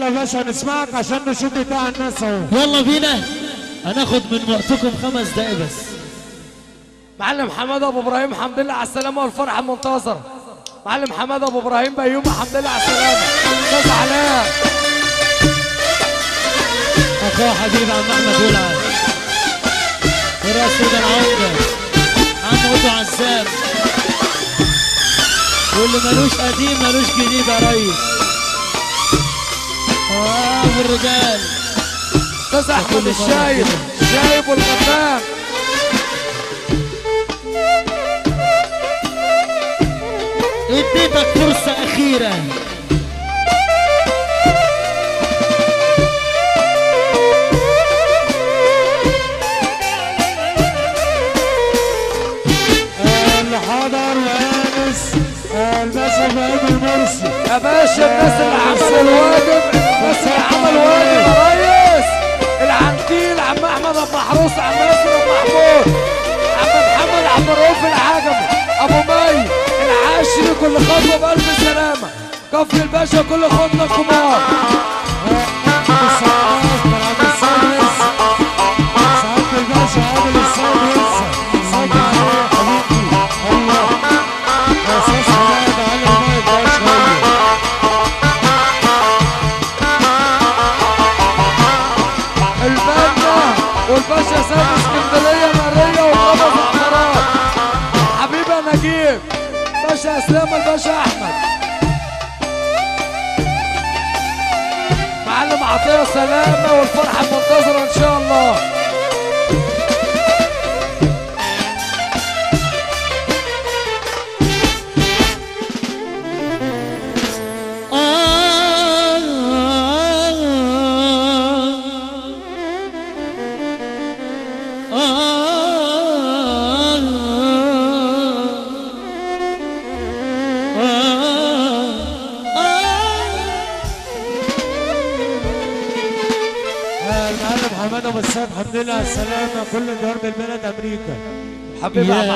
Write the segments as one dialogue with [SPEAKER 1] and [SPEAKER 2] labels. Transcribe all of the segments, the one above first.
[SPEAKER 1] يلا يا باشا نسمعك عشان نشوف بتاع الناس اهو.
[SPEAKER 2] يلا بينا، هناخد من وقتكم 5 دقايق بس.
[SPEAKER 3] معلم حماده ابو ابراهيم حمد لله على السلامه والفرحه المنتظره. معلم حماده ابو ابراهيم بيومي حمد لله على السلامه. استاذ علاء
[SPEAKER 2] اخويا حبيب عم احمد ولعب وراس سيد العوده عم اوتو عزام، واللي ملوش قديم ملوش جديد يا ريس. والرجال
[SPEAKER 3] استاذ احمد الشايب والغنام.
[SPEAKER 2] اديتك فرصة أخيرة.
[SPEAKER 1] اللي حضر وانس الباشا فهيم المرسي
[SPEAKER 3] يا باشا الناس اللي عملوا الواجب، الناس اللي عملوا واجب يا ريس. العنتيل عم احمد ابو محروس، عم ياسر ابو محمود، عم محمد عبد الرؤوف العجمي، ابو مي العاشري، كل خطوه بالف سلامه. كفر الباشا كل خطوه كبار.
[SPEAKER 1] سعادة الباشا عادل السيد صلي عليه يا حبيبي. الله اساس حماد علي ما يبقاش
[SPEAKER 3] البنا والباشا سامي اسكندريه ناريه وخبز احمرات. حبيبي نجيب باشا اسلام الباشا احمد. معلم عطيه سلامه والفرحه المنتظره ان شاء الله.
[SPEAKER 1] المعلم حماده ابو السيد حمد لله على السلامه، كل درب البلد امريكا.
[SPEAKER 3] حبيبي يا محمد.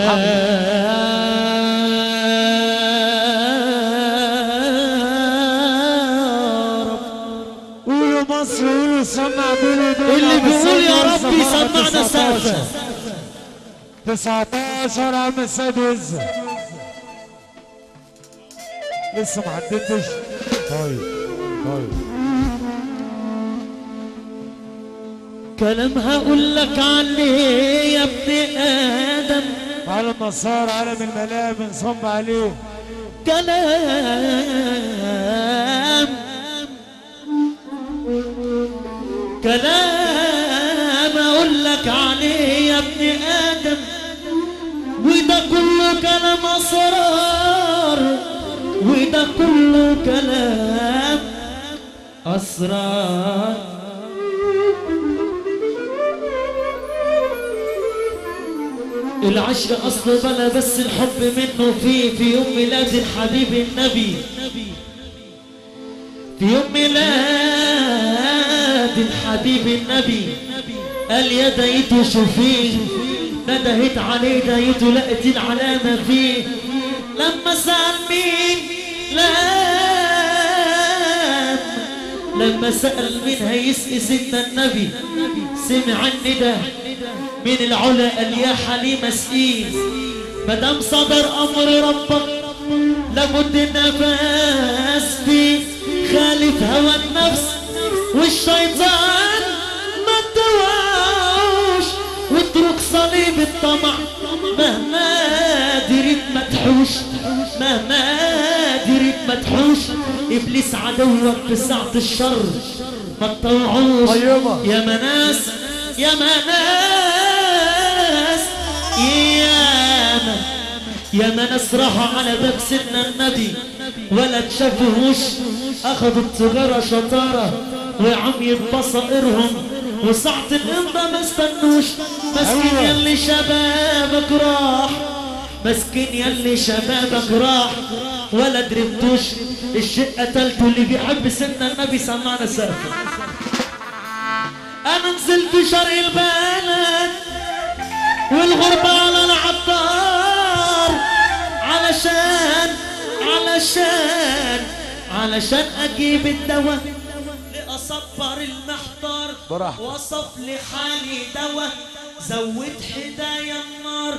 [SPEAKER 1] قولوا مصر، قولوا سمع، قولوا
[SPEAKER 2] اللي بيقول يا رب يسمعنا سقفة.
[SPEAKER 1] 19 عم السيد وزة لسه ما حددتش. طيب
[SPEAKER 2] كلام هقول لك عليه يا ابن ادم،
[SPEAKER 1] علم نصار علم الملاء صب عليه.
[SPEAKER 2] كلام اقول لك عليه يا ابن ادم، وده كله كلام اسرار، وده كله كلام اسرار. العشق اصله بلا بس الحب منه فيه. في يوم ميلاد الحبيب النبي، في يوم ميلاد الحبيب النبي قال يا دايته شوفيه، ندهت عليه دايته لقت العلامة فيه. لما سأل مين لما سأل مين هيسقي سيدنا النبي، سمع الندى من العلا قال يا حليم اسقيه. مدام صدر امر ربك لابد النفس فيه، خالف هوى النفس والشيطان ما تدوعوش، واترك صليب الطمع مهما دريت ما تحوش، مهما دريت ما تحوش. ابليس عدوك في ساعة الشر ما تطوعوش. يا مناس يا مناس يا مناس راحوا على باب سيدنا النبي ولا تشافوهوش، اخذوا التجارة شطارة وعميت بصائرهم، وساعة الامضة ما استنوش. مسكين يلي شبابك راح، مسكين يلي شبابك راح ولا دربتوش. الشيء قتلته اللي بيحب سيدنا النبي. سمعنا سقفة. انا نزلت شرق البلد والغربة على العطار، علشان اجيب الدواء اصبر المحتار
[SPEAKER 3] براحتك.
[SPEAKER 2] وصف لحالي دوا زود حدايا النار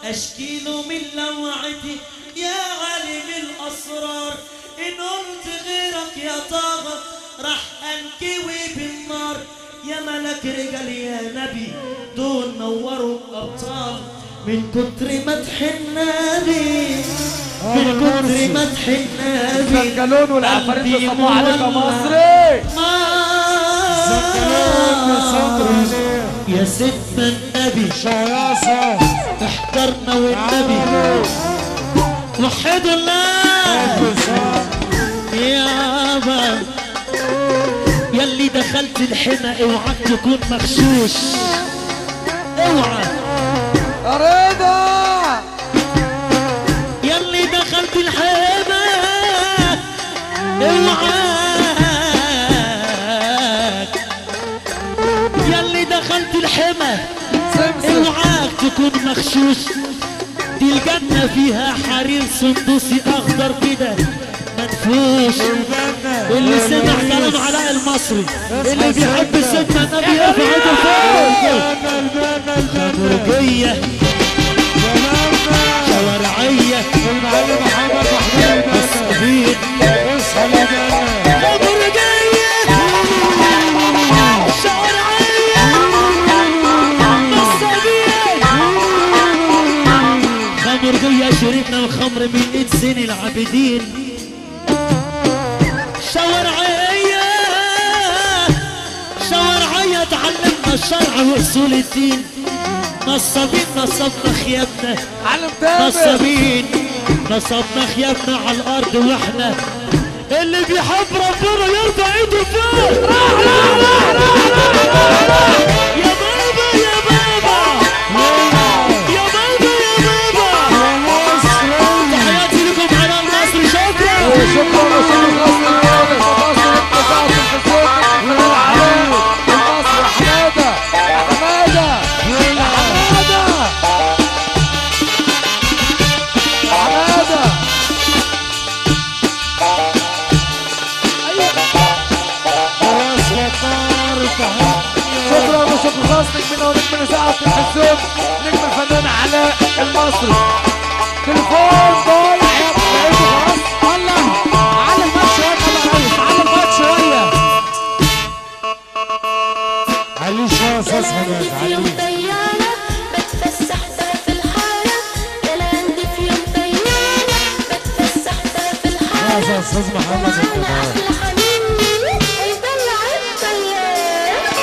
[SPEAKER 2] اشكيله من لوعتي يا عالم الاسرار ان قلت غيرك يا طاغة راح انكوي بالنار يا ملك رجال يا نبي دول نوروا الابطال من كتر مدح النبي من كتر مدح النبي
[SPEAKER 3] الزنجلون والعفاريت بيصبوا عليك يا مصري
[SPEAKER 2] يا سيدنا النبي
[SPEAKER 1] شياصة
[SPEAKER 2] احترنا والنبي وحدوا الله يابا يلي دخلت الحمى اوعى تكون مغشوش اوعى
[SPEAKER 3] يا رضا
[SPEAKER 2] يلي دخلت الحمى اوعاك يلي دخلت الحمى اوعاك تكون مغشوش دي الجنة فيها حرير سندوسي اخضر كده منفوش اللي سمع كلام علاء المصري اللي بيحب سيدنا النبي يرفع ايده فوق خمرجية شوارعية
[SPEAKER 1] المعلم محمد محمود
[SPEAKER 2] الصبيط
[SPEAKER 1] اصحى يا جنة
[SPEAKER 2] خمرجية شوارعية الصبيط خمرجية شربنا الخمر من 100 سنة العابدين شوارعية شوارعية تعلمنا الشرع واصول الدين نصابين نصبنا خيابنا
[SPEAKER 3] علم تامر
[SPEAKER 2] نصابين نصبنا خيابنا على الارض واحنا اللي بيحب ربنا يرفع ايده فوق يا بابا يا بابا يا بابا يا بابا تحياتي لكم على المصري شكرا
[SPEAKER 3] شكرا لشكر غصن الواضح ومصر اتفاق الفسوق من العالم المصري حمادة حمادة حمادة حمادة
[SPEAKER 1] راس وطار
[SPEAKER 3] شكرا لشكر غصنك منا ونجم نساء التلفزيون نجم الفنان علاء المصري تليفون ضايع يا بقيته خلاص
[SPEAKER 2] والله على الماتش شويه يا ريس على الماتش شويه
[SPEAKER 1] علي شوية استاذ حماد علي
[SPEAKER 4] بتفسح في الحارة انا عندي في يوم طيارة بتفسح في الحارة
[SPEAKER 1] يا استاذ محمد
[SPEAKER 4] على احلى حبيبي ويدلع الطيارة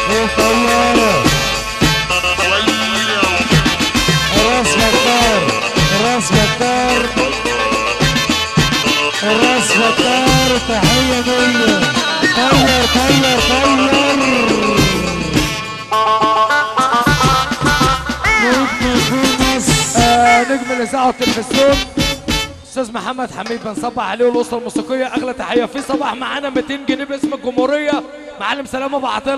[SPEAKER 1] الطيارة راس وطار راس وطار راس وطار تحية ليا طير طير طير نجم في مصر
[SPEAKER 3] نجم الاذاعه والتلفزيون استاذ محمد حميد بنصبح عليه والاسره الموسيقيه اغلى تحيه في صباح معانا 200 جنيه باسم الجمهوريه معلم سلامه ابو عطيه